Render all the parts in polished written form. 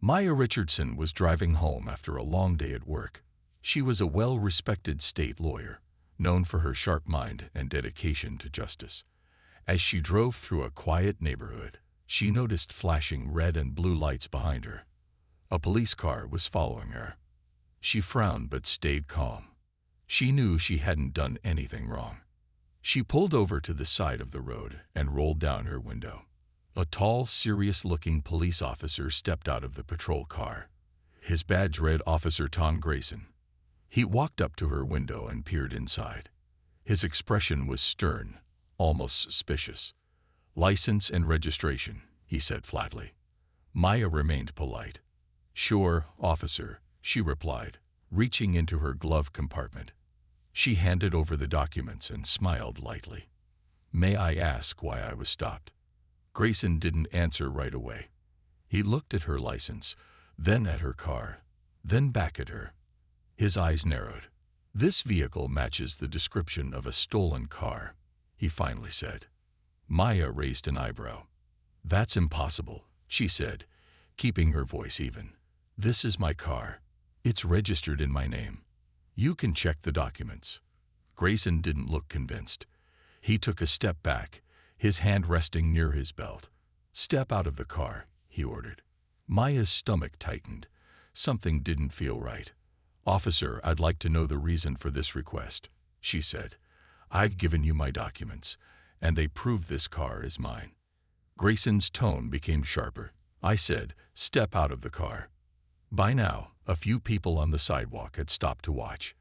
Maya Richardson was driving home after a long day at work. She was a well-respected state lawyer, known for her sharp mind and dedication to justice. As she drove through a quiet neighborhood, she noticed flashing red and blue lights behind her. A police car was following her. She frowned but stayed calm. She knew she hadn't done anything wrong. She pulled over to the side of the road and rolled down her window. A tall, serious-looking police officer stepped out of the patrol car. His badge read Officer Tom Grayson. He walked up to her window and peered inside. His expression was stern, almost suspicious. "License and registration," he said flatly. Maya remained polite. "Sure, officer," she replied, reaching into her glove compartment. She handed over the documents and smiled lightly. "May I ask why I was stopped?" Grayson didn't answer right away. He looked at her license, then at her car, then back at her. His eyes narrowed. "This vehicle matches the description of a stolen car," he finally said. Maya raised an eyebrow. "That's impossible," she said, keeping her voice even. "This is my car. It's registered in my name. You can check the documents." Grayson didn't look convinced. He took a step back, his hand resting near his belt. "Step out of the car," he ordered. Maya's stomach tightened. Something didn't feel right. "Officer, I'd like to know the reason for this request," she said. "I've given you my documents, and they prove this car is mine." Grayson's tone became sharper. "I said, step out of the car." By now, a few people on the sidewalk had stopped to watch.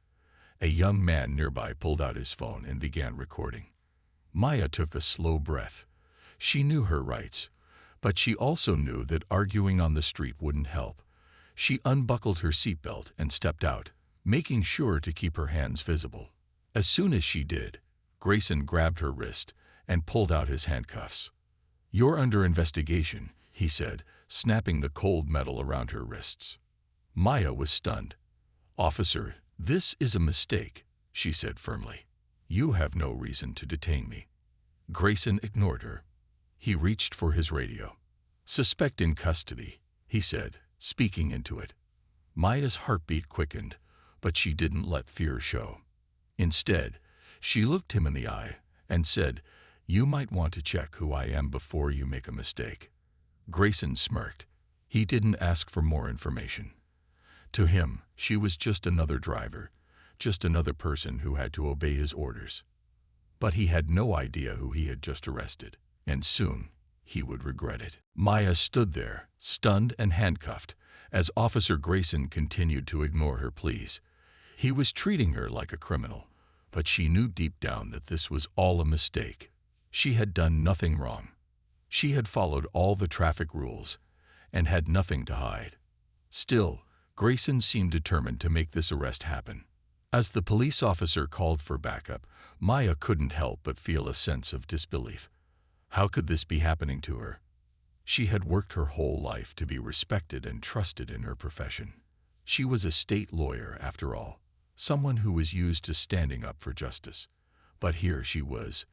A young man nearby pulled out his phone and began recording. Maya took a slow breath. She knew her rights, but she also knew that arguing on the street wouldn't help. She unbuckled her seatbelt and stepped out, making sure to keep her hands visible. As soon as she did, Grayson grabbed her wrist and pulled out his handcuffs. "You're under investigation," he said, snapping the cold metal around her wrists. Maya was stunned. "Officer, this is a mistake," she said firmly. "You have no reason to detain me." Grayson ignored her. He reached for his radio. "Suspect in custody," he said, speaking into it. Maya's heartbeat quickened, but she didn't let fear show. Instead, she looked him in the eye and said, "You might want to check who I am before you make a mistake." Grayson smirked. He didn't ask for more information. To him, she was just another driver, just another person who had to obey his orders. But he had no idea who he had just arrested, and soon he would regret it. Maya stood there, stunned and handcuffed, as Officer Grayson continued to ignore her pleas. He was treating her like a criminal, but she knew deep down that this was all a mistake. She had done nothing wrong. She had followed all the traffic rules and had nothing to hide. Still, Grayson seemed determined to make this arrest happen. As the police officer called for backup, Maya couldn't help but feel a sense of disbelief. How could this be happening to her? She had worked her whole life to be respected and trusted in her profession. She was a state lawyer, after all, someone who was used to standing up for justice. But here she was,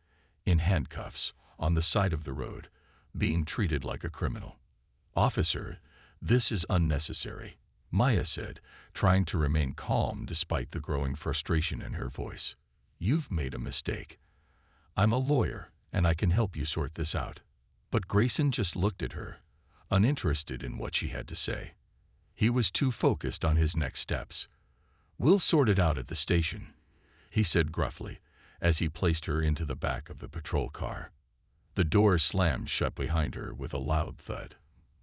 in handcuffs, on the side of the road, being treated like a criminal. "Officer, this is unnecessary," Maya said, trying to remain calm despite the growing frustration in her voice. "You've made a mistake. I'm a lawyer, and I can help you sort this out." But Grayson just looked at her, uninterested in what she had to say. He was too focused on his next steps. "We'll sort it out at the station," he said gruffly, as he placed her into the back of the patrol car. The door slammed shut behind her with a loud thud.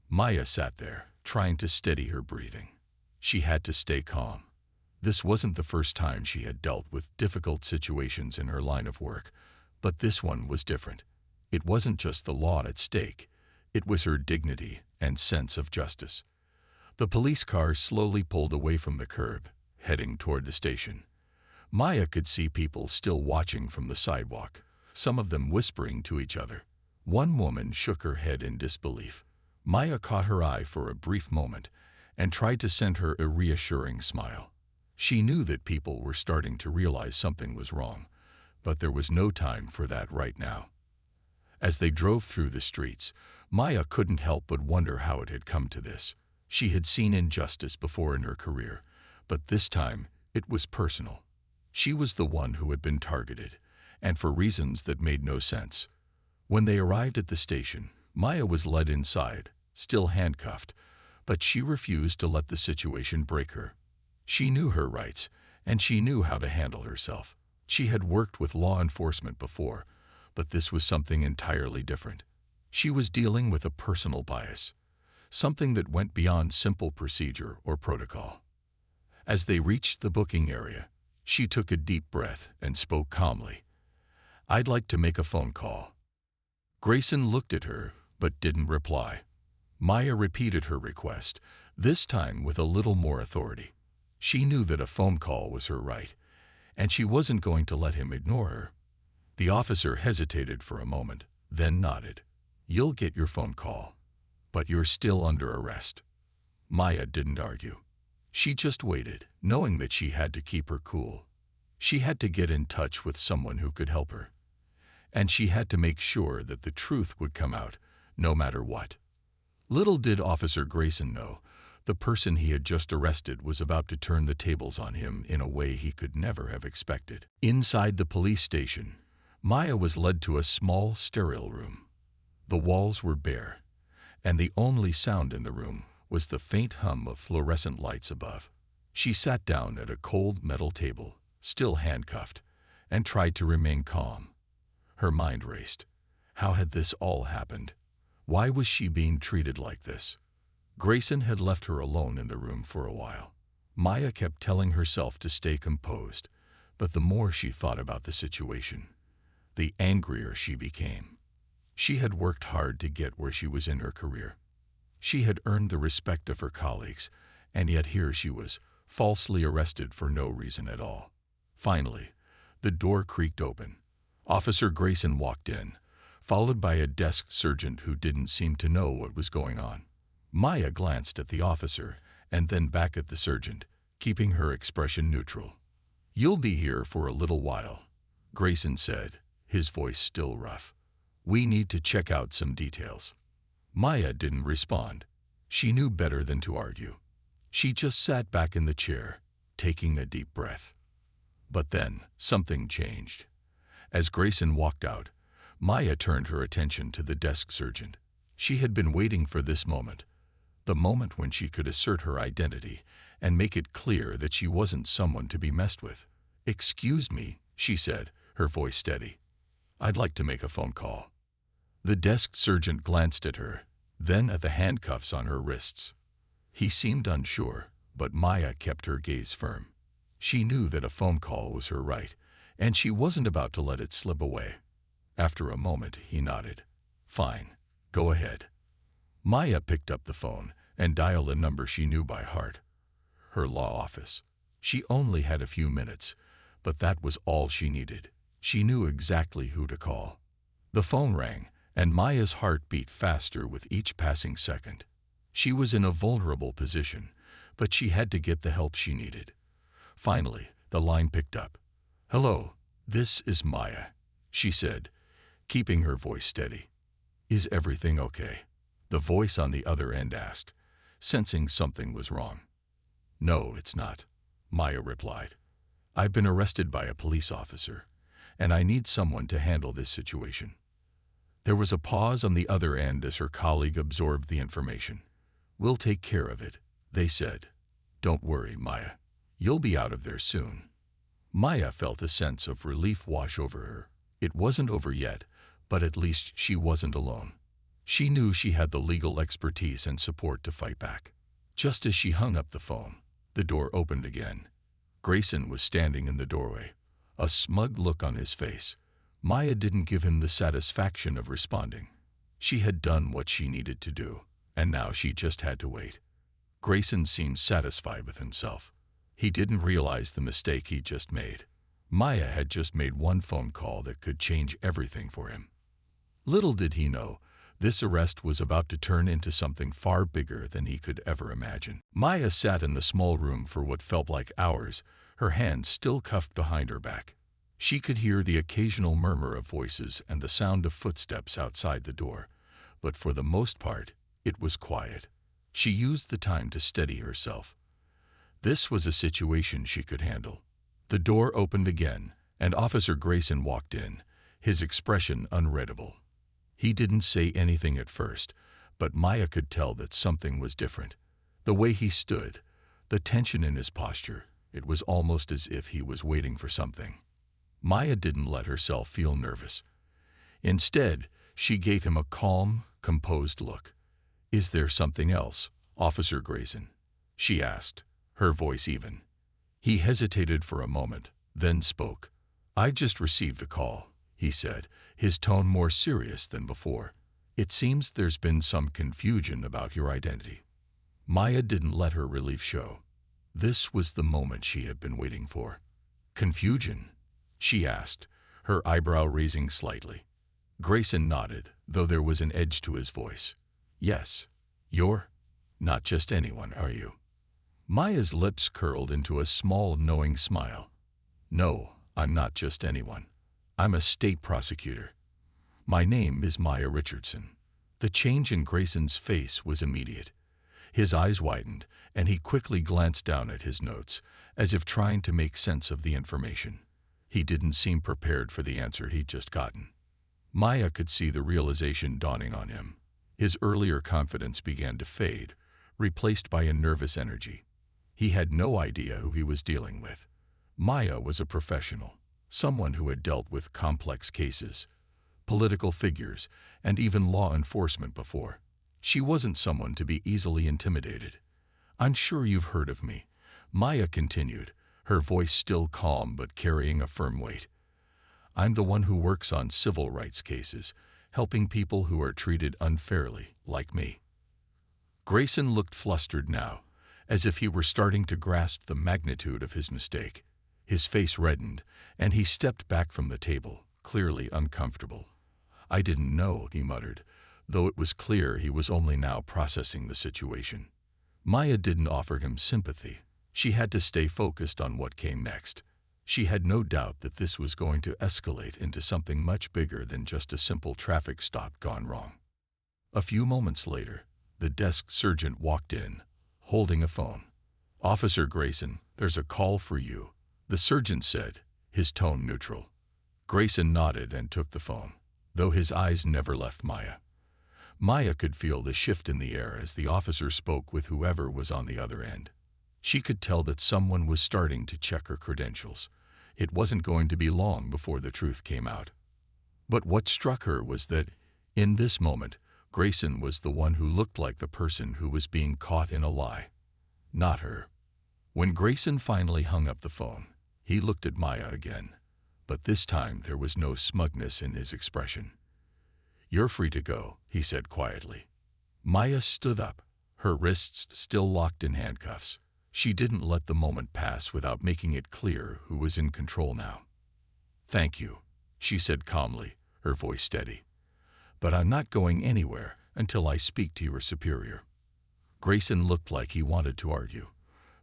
Maya sat there, trying to steady her breathing. She had to stay calm. This wasn't the first time she had dealt with difficult situations in her line of work, but this one was different. It wasn't just the law at stake. It was her dignity and sense of justice. The police car slowly pulled away from the curb, heading toward the station. Maya could see people still watching from the sidewalk, some of them whispering to each other. One woman shook her head in disbelief. Maya caught her eye for a brief moment and tried to send her a reassuring smile. She knew that people were starting to realize something was wrong, but there was no time for that right now. As they drove through the streets, Maya couldn't help but wonder how it had come to this. She had seen injustice before in her career, but this time it was personal. She was the one who had been targeted, and for reasons that made no sense. When they arrived at the station, Maya was led inside, still handcuffed, but she refused to let the situation break her. She knew her rights, and she knew how to handle herself. She had worked with law enforcement before, but this was something entirely different. She was dealing with a personal bias, something that went beyond simple procedure or protocol. As they reached the booking area, she took a deep breath and spoke calmly. "I'd like to make a phone call." Grayson looked at her, but didn't reply. Maya repeated her request, this time with a little more authority. She knew that a phone call was her right, and she wasn't going to let him ignore her. The officer hesitated for a moment, then nodded. "You'll get your phone call, but you're still under arrest." Maya didn't argue. She just waited, knowing that she had to keep her cool. She had to get in touch with someone who could help her. And she had to make sure that the truth would come out, no matter what. Little did Officer Grayson know, the person he had just arrested was about to turn the tables on him in a way he could never have expected. Inside the police station, Maya was led to a small, sterile room. The walls were bare, and the only sound in the room was the faint hum of fluorescent lights above. She sat down at a cold metal table, still handcuffed, and tried to remain calm. Her mind raced. How had this all happened? Why was she being treated like this? Grayson had left her alone in the room for a while. Maya kept telling herself to stay composed, but the more she thought about the situation, the angrier she became. She had worked hard to get where she was in her career. She had earned the respect of her colleagues, and yet here she was, falsely arrested for no reason at all. Finally, the door creaked open. Officer Grayson walked in, followed by a desk sergeant who didn't seem to know what was going on. Maya glanced at the officer and then back at the sergeant, keeping her expression neutral. "You'll be here for a little while," Grayson said, his voice still rough. "We need to check out some details." Maya didn't respond. She knew better than to argue. She just sat back in the chair, taking a deep breath. But then, something changed. As Grayson walked out, Maya turned her attention to the desk sergeant. She had been waiting for this moment, the moment when she could assert her identity and make it clear that she wasn't someone to be messed with. "Excuse me," she said, her voice steady. "I'd like to make a phone call." The desk sergeant glanced at her, then at the handcuffs on her wrists. He seemed unsure, but Maya kept her gaze firm. She knew that a phone call was her right, and she wasn't about to let it slip away. After a moment, he nodded. "Fine, go ahead." Maya picked up the phone and dialed a number she knew by heart. Her law office. She only had a few minutes, but that was all she needed. She knew exactly who to call. The phone rang, and Maya's heart beat faster with each passing second. She was in a vulnerable position, but she had to get the help she needed. Finally, the line picked up. "Hello, this is Maya," she said, keeping her voice steady. "Is everything okay?" The voice on the other end asked, sensing something was wrong. "No, it's not," Maya replied. "I've been arrested by a police officer, and I need someone to handle this situation." There was a pause on the other end as her colleague absorbed the information. "We'll take care of it," they said. "Don't worry, Maya. You'll be out of there soon." Maya felt a sense of relief wash over her. It wasn't over yet, but at least she wasn't alone. She knew she had the legal expertise and support to fight back. Just as she hung up the phone, the door opened again. Grayson was standing in the doorway, a smug look on his face. Maya didn't give him the satisfaction of responding. She had done what she needed to do, and now she just had to wait. Grayson seemed satisfied with himself. He didn't realize the mistake he'd just made. Maya had just made one phone call that could change everything for him. Little did he know, this arrest was about to turn into something far bigger than he could ever imagine. Maya sat in the small room for what felt like hours, her hands still cuffed behind her back. She could hear the occasional murmur of voices and the sound of footsteps outside the door, but for the most part, it was quiet. She used the time to steady herself. This was a situation she could handle. The door opened again, and Officer Grayson walked in, his expression unreadable. He didn't say anything at first, but Maya could tell that something was different. The way he stood, the tension in his posture, it was almost as if he was waiting for something. Maya didn't let herself feel nervous. Instead, she gave him a calm, composed look. "Is there something else, Officer Grayson?" she asked, her voice even. He hesitated for a moment, then spoke. "I just received a call," he said, his tone more serious than before. "It seems there's been some confusion about your identity." Maya didn't let her relief show. This was the moment she had been waiting for. "Confusion?" she asked, her eyebrow raising slightly. Grayson nodded, though there was an edge to his voice. "Yes. You're not just anyone, are you?" Maya's lips curled into a small, knowing smile. "No, I'm not just anyone. I'm a state prosecutor. My name is Maya Richardson." The change in Grayson's face was immediate. His eyes widened, and he quickly glanced down at his notes, as if trying to make sense of the information. He didn't seem prepared for the answer he'd just gotten. Maya could see the realization dawning on him. His earlier confidence began to fade, replaced by a nervous energy. He had no idea who he was dealing with. Maya was a professional, someone who had dealt with complex cases, political figures, and even law enforcement before. She wasn't someone to be easily intimidated. "I'm sure you've heard of me," Maya continued, her voice still calm but carrying a firm weight. "I'm the one who works on civil rights cases, helping people who are treated unfairly, like me." Grayson looked flustered now, as if he were starting to grasp the magnitude of his mistake. His face reddened, and he stepped back from the table, clearly uncomfortable. "I didn't know," he muttered, though it was clear he was only now processing the situation. Maya didn't offer him sympathy. She had to stay focused on what came next. She had no doubt that this was going to escalate into something much bigger than just a simple traffic stop gone wrong. A few moments later, the desk sergeant walked in, holding a phone. "Officer Grayson, there's a call for you," the sergeant said, his tone neutral. Grayson nodded and took the phone, though his eyes never left Maya. Maya could feel the shift in the air as the officer spoke with whoever was on the other end. She could tell that someone was starting to check her credentials. It wasn't going to be long before the truth came out. But what struck her was that, in this moment, Grayson was the one who looked like the person who was being caught in a lie, not her. When Grayson finally hung up the phone, he looked at Maya again, but this time there was no smugness in his expression. "You're free to go," he said quietly. Maya stood up, her wrists still locked in handcuffs. She didn't let the moment pass without making it clear who was in control now. "Thank you," she said calmly, her voice steady. "But I'm not going anywhere until I speak to your superior." Grayson looked like he wanted to argue,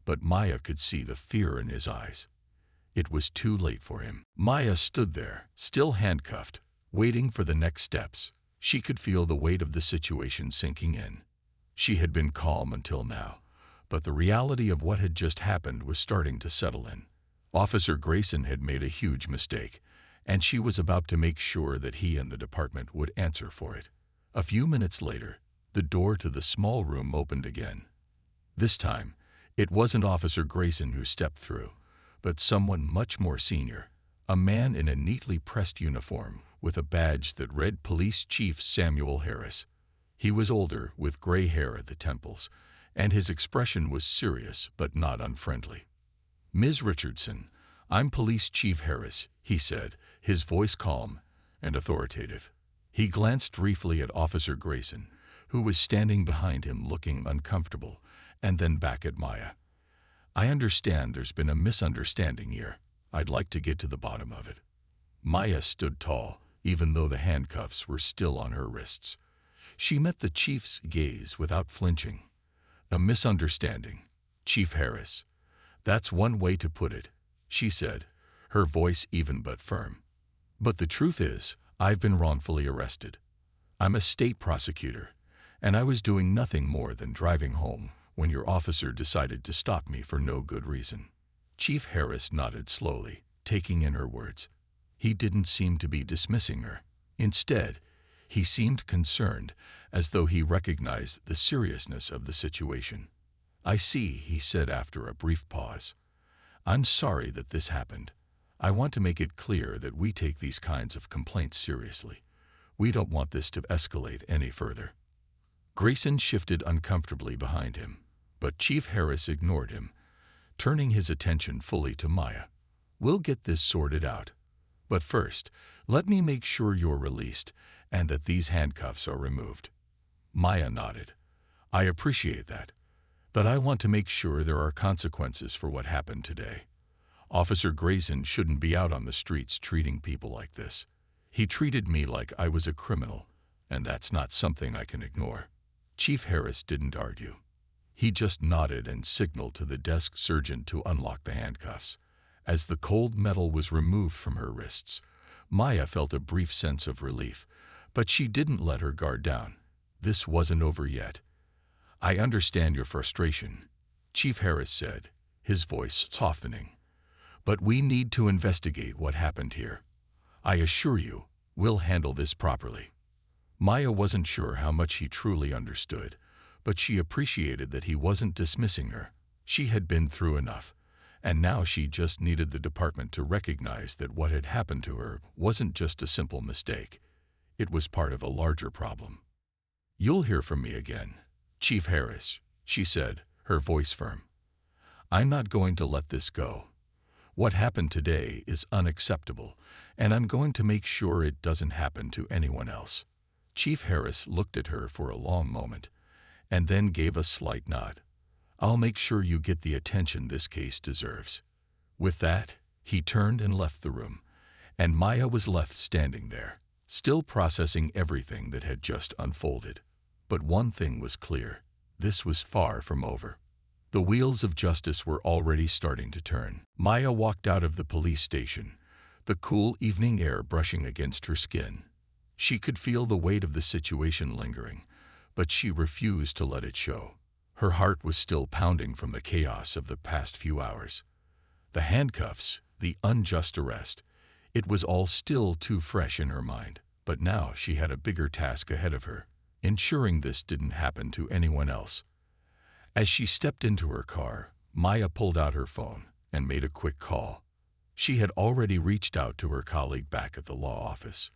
but Maya could see the fear in his eyes. It was too late for him. Maya stood there, still handcuffed, waiting for the next steps. She could feel the weight of the situation sinking in. She had been calm until now, but the reality of what had just happened was starting to settle in. Officer Grayson had made a huge mistake, and she was about to make sure that he and the department would answer for it. A few minutes later, the door to the small room opened again. This time, it wasn't Officer Grayson who stepped through, but someone much more senior, a man in a neatly pressed uniform with a badge that read Police Chief Samuel Harris. He was older, with gray hair at the temples, and his expression was serious but not unfriendly. "Ms. Richardson, I'm Police Chief Harris," he said, his voice calm and authoritative. He glanced briefly at Officer Grayson, who was standing behind him looking uncomfortable, and then back at Maya. "I understand there's been a misunderstanding here. I'd like to get to the bottom of it." Maya stood tall, even though the handcuffs were still on her wrists. She met the chief's gaze without flinching. "A misunderstanding, Chief Harris. That's one way to put it," she said, her voice even but firm. "But the truth is, I've been wrongfully arrested. I'm a state prosecutor, and I was doing nothing more than driving home when your officer decided to stop me for no good reason." Chief Harris nodded slowly, taking in her words. He didn't seem to be dismissing her. Instead, he seemed concerned, as though he recognized the seriousness of the situation. "I see," he said after a brief pause. "I'm sorry that this happened. I want to make it clear that we take these kinds of complaints seriously. We don't want this to escalate any further." Grayson shifted uncomfortably behind him, but Chief Harris ignored him, turning his attention fully to Maya. "We'll get this sorted out. But first, let me make sure you're released and that these handcuffs are removed." Maya nodded. "I appreciate that, but I want to make sure there are consequences for what happened today. Officer Grayson shouldn't be out on the streets treating people like this. He treated me like I was a criminal, and that's not something I can ignore." Chief Harris didn't argue. He just nodded and signaled to the desk sergeant to unlock the handcuffs. As the cold metal was removed from her wrists, Maya felt a brief sense of relief, but she didn't let her guard down. This wasn't over yet. "I understand your frustration," Chief Harris said, his voice softening. "But we need to investigate what happened here. I assure you, we'll handle this properly." Maya wasn't sure how much he truly understood, but she appreciated that he wasn't dismissing her. She had been through enough, and now she just needed the department to recognize that what had happened to her wasn't just a simple mistake. It was part of a larger problem. "You'll hear from me again, Chief Harris," she said, her voice firm. "I'm not going to let this go. What happened today is unacceptable, and I'm going to make sure it doesn't happen to anyone else." Chief Harris looked at her for a long moment, and then gave a slight nod. "I'll make sure you get the attention this case deserves." With that, he turned and left the room, and Maya was left standing there, still processing everything that had just unfolded. But one thing was clear: this was far from over. The wheels of justice were already starting to turn. Maya walked out of the police station, the cool evening air brushing against her skin. She could feel the weight of the situation lingering, but she refused to let it show. Her heart was still pounding from the chaos of the past few hours. The handcuffs, the unjust arrest, it was all still too fresh in her mind. But now she had a bigger task ahead of her, ensuring this didn't happen to anyone else. As she stepped into her car, Maya pulled out her phone and made a quick call. She had already reached out to her colleague back at the law office,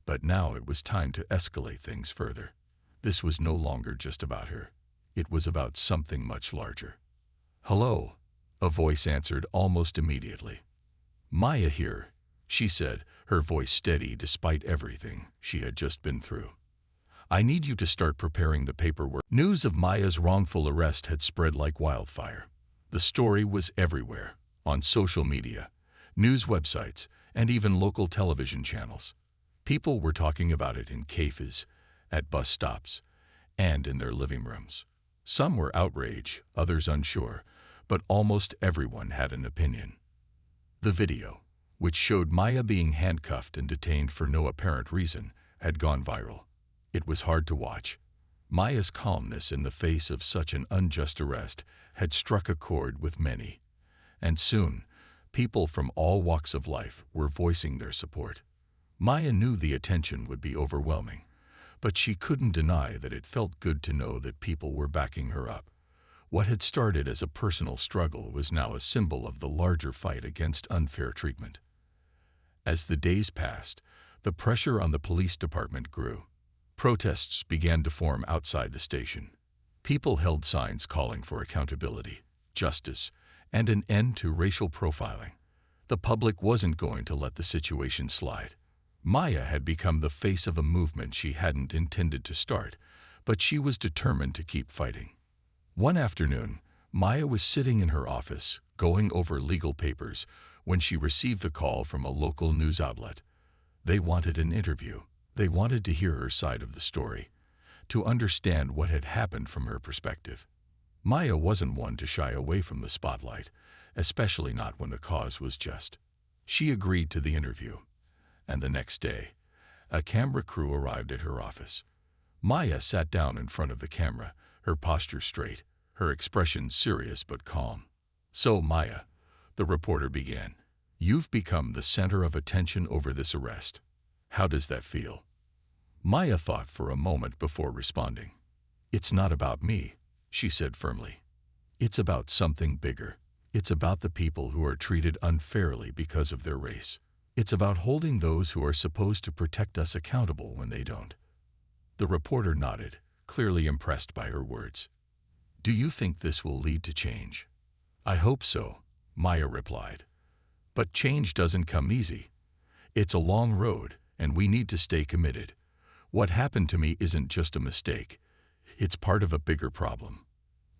but now it was time to escalate things further. This was no longer just about her. It was about something much larger. "Hello," a voice answered almost immediately. "Maya here," she said, her voice steady despite everything she had just been through. "I need you to start preparing the paperwork." News of Maya's wrongful arrest had spread like wildfire. The story was everywhere, on social media, news websites, and even local television channels. People were talking about it in cafes, at bus stops, and in their living rooms. Some were outraged, others unsure, but almost everyone had an opinion. The video, which showed Maya being handcuffed and detained for no apparent reason, had gone viral. It was hard to watch. Maya's calmness in the face of such an unjust arrest had struck a chord with many, and soon, people from all walks of life were voicing their support. Maya knew the attention would be overwhelming, but she couldn't deny that it felt good to know that people were backing her up. What had started as a personal struggle was now a symbol of the larger fight against unfair treatment. As the days passed, the pressure on the police department grew. Protests began to form outside the station. People held signs calling for accountability, justice, and an end to racial profiling. The public wasn't going to let the situation slide. Maya had become the face of a movement she hadn't intended to start, but she was determined to keep fighting. One afternoon, Maya was sitting in her office, going over legal papers, when she received a call from a local news outlet. They wanted an interview. They wanted to hear her side of the story, to understand what had happened from her perspective. Maya wasn't one to shy away from the spotlight, especially not when the cause was just. She agreed to the interview, and the next day, a camera crew arrived at her office. Maya sat down in front of the camera, her posture straight, her expression serious but calm. "So, Maya," the reporter began, "you've become the center of attention over this arrest. How does that feel?" Maya thought for a moment before responding. "It's not about me," she said firmly. "It's about something bigger. It's about the people who are treated unfairly because of their race. It's about holding those who are supposed to protect us accountable when they don't." The reporter nodded, clearly impressed by her words. "Do you think this will lead to change?" "I hope so," Maya replied. "But change doesn't come easy. It's a long road, and we need to stay committed. What happened to me isn't just a mistake. It's part of a bigger problem.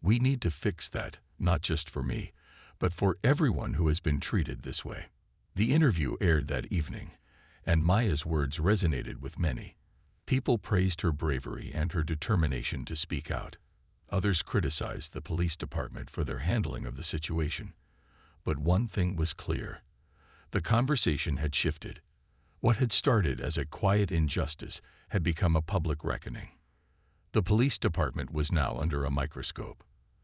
We need to fix that, not just for me, but for everyone who has been treated this way." The interview aired that evening, and Maya's words resonated with many. People praised her bravery and her determination to speak out. Others criticized the police department for their handling of the situation. But one thing was clear. The conversation had shifted. What had started as a quiet injustice had become a public reckoning. The police department was now under a microscope.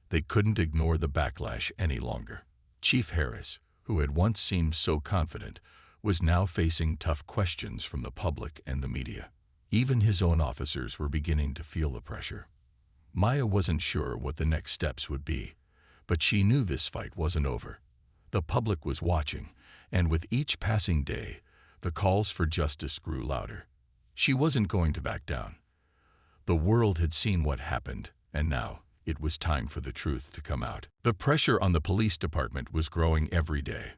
They couldn't ignore the backlash any longer. Chief Harris, who had once seemed so confident, was now facing tough questions from the public and the media. Even his own officers were beginning to feel the pressure. Maya wasn't sure what the next steps would be, but she knew this fight wasn't over. The public was watching, and with each passing day, the calls for justice grew louder. She wasn't going to back down. The world had seen what happened, and now it was time for the truth to come out. The pressure on the police department was growing every day.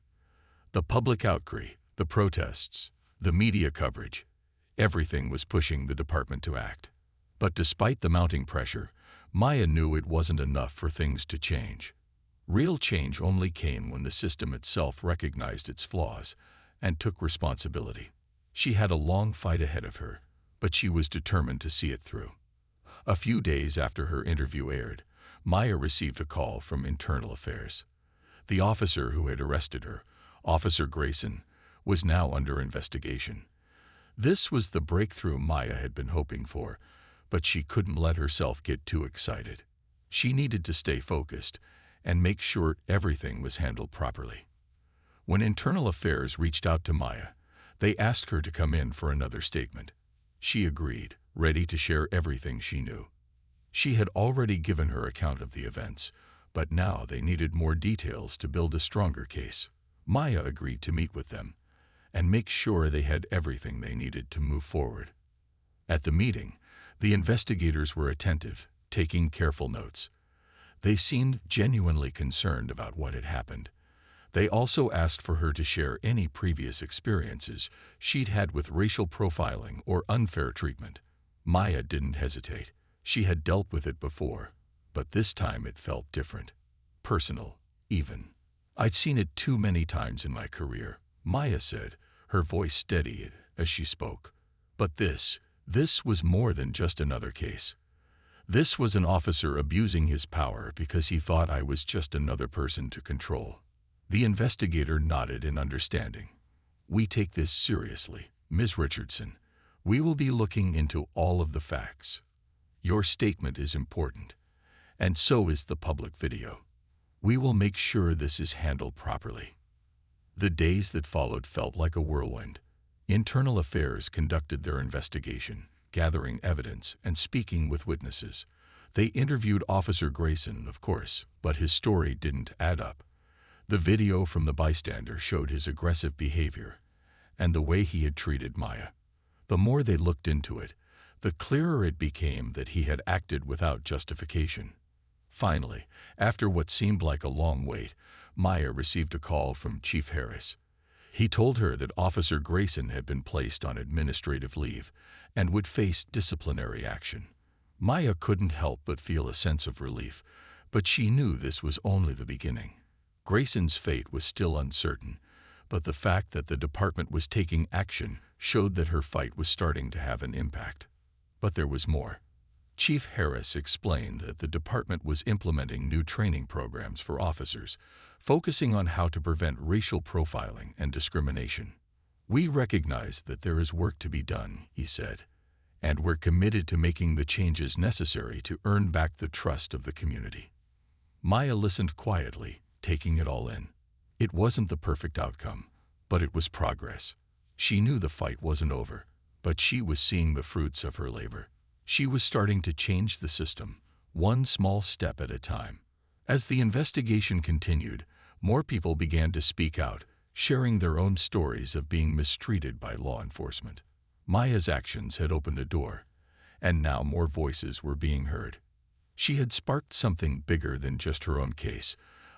The public outcry, the protests, the media coverage, everything was pushing the department to act. But despite the mounting pressure, Maya knew it wasn't enough for things to change. Real change only came when the system itself recognized its flaws and took responsibility. She had a long fight ahead of her, but she was determined to see it through. A few days after her interview aired, Maya received a call from Internal Affairs. The officer who had arrested her, Officer Grayson, was now under investigation. This was the breakthrough Maya had been hoping for, but she couldn't let herself get too excited. She needed to stay focused and make sure everything was handled properly. When Internal Affairs reached out to Maya, they asked her to come in for another statement. She agreed, ready to share everything she knew. She had already given her account of the events, but now they needed more details to build a stronger case. Maya agreed to meet with them and make sure they had everything they needed to move forward. At the meeting, the investigators were attentive, taking careful notes. They seemed genuinely concerned about what had happened. They also asked for her to share any previous experiences she'd had with racial profiling or unfair treatment. Maya didn't hesitate. She had dealt with it before, but this time it felt different. Personal, even. "I'd seen it too many times in my career," Maya said, her voice steady as she spoke. "But this was more than just another case. This was an officer abusing his power because he thought I was just another person to control." The investigator nodded in understanding. "We take this seriously, Ms. Richardson. We will be looking into all of the facts. Your statement is important, and so is the public video. We will make sure this is handled properly." The days that followed felt like a whirlwind. Internal Affairs conducted their investigation, gathering evidence and speaking with witnesses. They interviewed Officer Grayson, of course, but his story didn't add up. The video from the bystander showed his aggressive behavior and the way he had treated Maya. The more they looked into it, the clearer it became that he had acted without justification. Finally, after what seemed like a long wait, Maya received a call from Chief Harris. He told her that Officer Grayson had been placed on administrative leave and would face disciplinary action. Maya couldn't help but feel a sense of relief, but she knew this was only the beginning. Grayson's fate was still uncertain, but the fact that the department was taking action showed that her fight was starting to have an impact. But there was more. Chief Harris explained that the department was implementing new training programs for officers, focusing on how to prevent racial profiling and discrimination. "We recognize that there is work to be done," he said, and we're committed to making the changes necessary to earn back the trust of the community." Maya listened quietly, taking it all in. It wasn't the perfect outcome, but it was progress. She knew the fight wasn't over, but she was seeing the fruits of her labor. She was starting to change the system, one small step at a time. As the investigation continued, more people began to speak out, sharing their own stories of being mistreated by law enforcement. Maya's actions had opened a door, and now more voices were being heard. She had sparked something bigger than just her own case,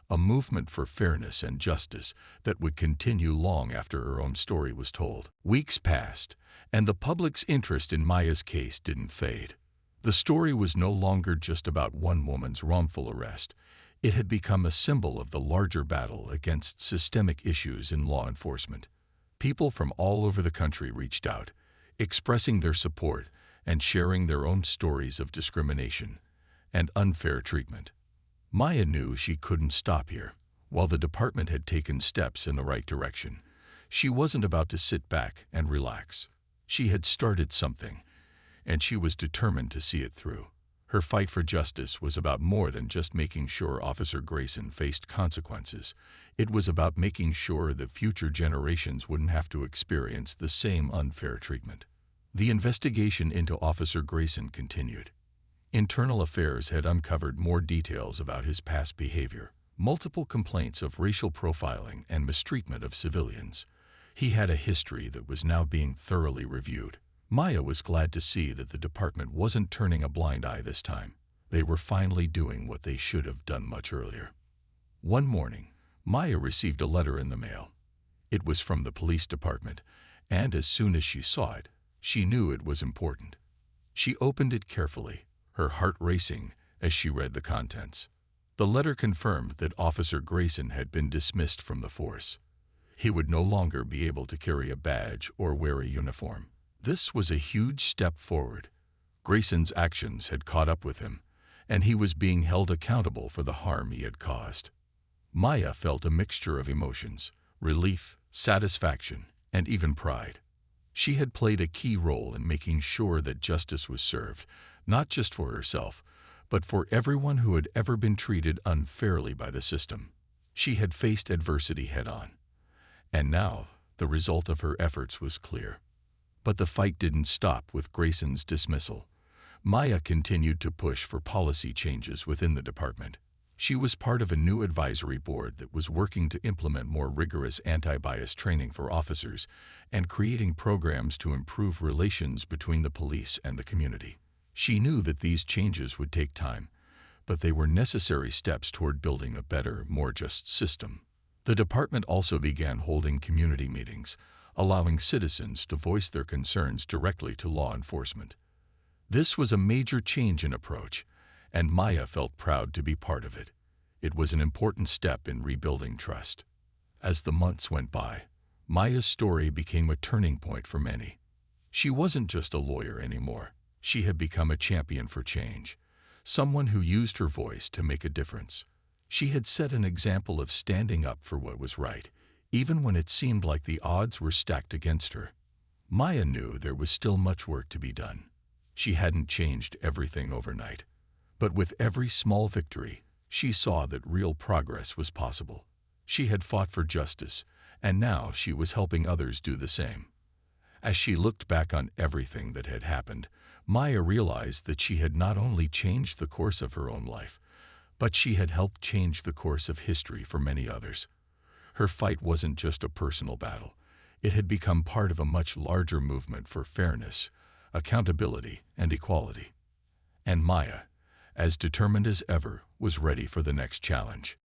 a movement for fairness and justice that would continue long after her own story was told. Weeks passed, and the public's interest in Maya's case didn't fade. The story was no longer just about one woman's wrongful arrest. It had become a symbol of the larger battle against systemic issues in law enforcement. People from all over the country reached out, expressing their support and sharing their own stories of discrimination and unfair treatment. Maya knew she couldn't stop here. While the department had taken steps in the right direction, she wasn't about to sit back and relax. She had started something, and she was determined to see it through. Her fight for justice was about more than just making sure Officer Grayson faced consequences. It was about making sure that future generations wouldn't have to experience the same unfair treatment. The investigation into Officer Grayson continued. Internal Affairs had uncovered more details about his past behavior, multiple complaints of racial profiling and mistreatment of civilians. He had a history that was now being thoroughly reviewed. Maya was glad to see that the department wasn't turning a blind eye this time. They were finally doing what they should have done much earlier. One morning, Maya received a letter in the mail. It was from the police department, and as soon as she saw it, she knew it was important. She opened it carefully, her heart racing as she read the contents. The letter confirmed that Officer Grayson had been dismissed from the force. He would no longer be able to carry a badge or wear a uniform. This was a huge step forward. Grayson's actions had caught up with him, and he was being held accountable for the harm he had caused. Maya felt a mixture of emotions: relief, satisfaction, and even pride. She had played a key role in making sure that justice was served, not just for herself, but for everyone who had ever been treated unfairly by the system. She had faced adversity head-on, and now the result of her efforts was clear. But the fight didn't stop with Grayson's dismissal. Maya continued to push for policy changes within the department. She was part of a new advisory board that was working to implement more rigorous anti-bias training for officers and creating programs to improve relations between the police and the community. She knew that these changes would take time, but they were necessary steps toward building a better, more just system. The department also began holding community meetings, allowing citizens to voice their concerns directly to law enforcement. This was a major change in approach, and Maya felt proud to be part of it. It was an important step in rebuilding trust. As the months went by, Maya's story became a turning point for many. She wasn't just a lawyer anymore. She had become a champion for change, someone who used her voice to make a difference. She had set an example of standing up for what was right, even when it seemed like the odds were stacked against her. Maya knew there was still much work to be done. She hadn't changed everything overnight, but with every small victory, she saw that real progress was possible. She had fought for justice, and now she was helping others do the same. As she looked back on everything that had happened, Maya realized that she had not only changed the course of her own life, but she had helped change the course of history for many others. Her fight wasn't just a personal battle. It had become part of a much larger movement for fairness, accountability, and equality. And Maya, as determined as ever, was ready for the next challenge.